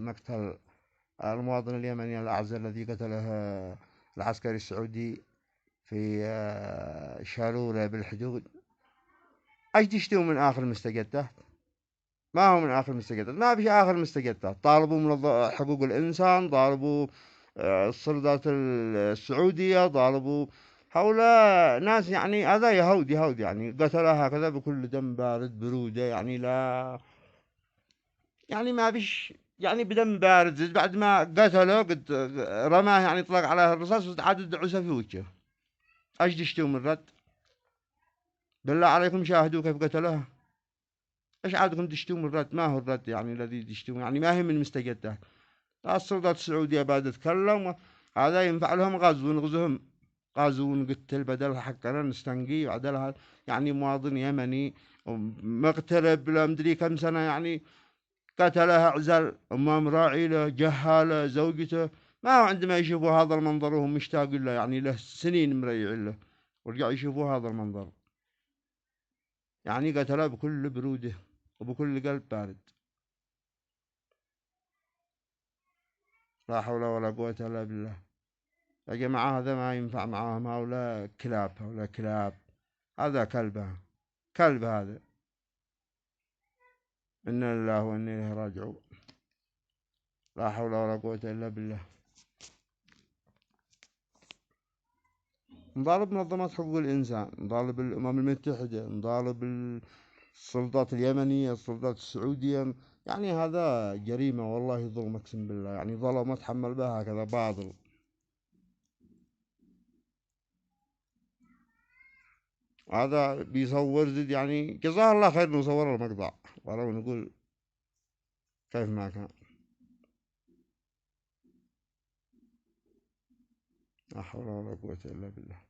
مقتل المواطن اليمني الأعزل الذي قتله العسكري السعودي في شالولة بالحدود. ايش تشتوا من آخر المستجدات؟ ما هو من آخر المستجدات، ما في آخر المستجدات. طالبوا من حقوق الإنسان، طالبوا السلطات السعودية، طالبوا هؤلاء ناس يعني هذا يهود يعني قتلها هكذا بكل دم بارد برودة، يعني لا يعني ما فيش يعني بدم بارد. بعد ما قتله قد رماه يعني طلق عليه الرصاص وعاد دعسه في وجهه. ايش تشتوا من رد؟ بالله عليكم شاهدوا كيف قتلوها. ايش عادكم تشتوا من الرد؟ ما هو الرد يعني الذي تشتوا، يعني ما هي من مستجدات. السلطات السعودية بعد تتكلم هذا ينفع لهم غزو، نغزوهم غزو نقتل بدلها حقنا نستنقي بعدلها. يعني مواطن يمني مغترب لا مدري كم سنة، يعني قتلها عزل أمام راعي له جهاله زوجته، ما هو عندما يشوفوا هذا المنظر وهم مشتاقين له، يعني له سنين مريعين له ورجعوا يشوفوا هذا المنظر. يعني قتلها بكل برودة وبكل قلب بارد. لا حول ولا قوة إلا بالله. يا جماعة هذا ما ينفع معاهم، هؤلاء كلاب، هؤلاء كلاب. هذا كلبه، كلب هذا. إنا لله وإنا إليه راجعون. لا حول ولا قوة إلا بالله. نطالب منظمات حقوق الإنسان، نطالب الأمم المتحدة، نطالب السلطات اليمنية، السلطات السعودية. يعني هذا جريمة والله، ظلم أقسم بالله، يعني ظلم أتحمل بها هكذا باطل. هذا بيصور زد، يعني جزاه الله خير إنه صور المقطع ولو نقول كيف ما كان. لا حول ولا قوة إلا بالله.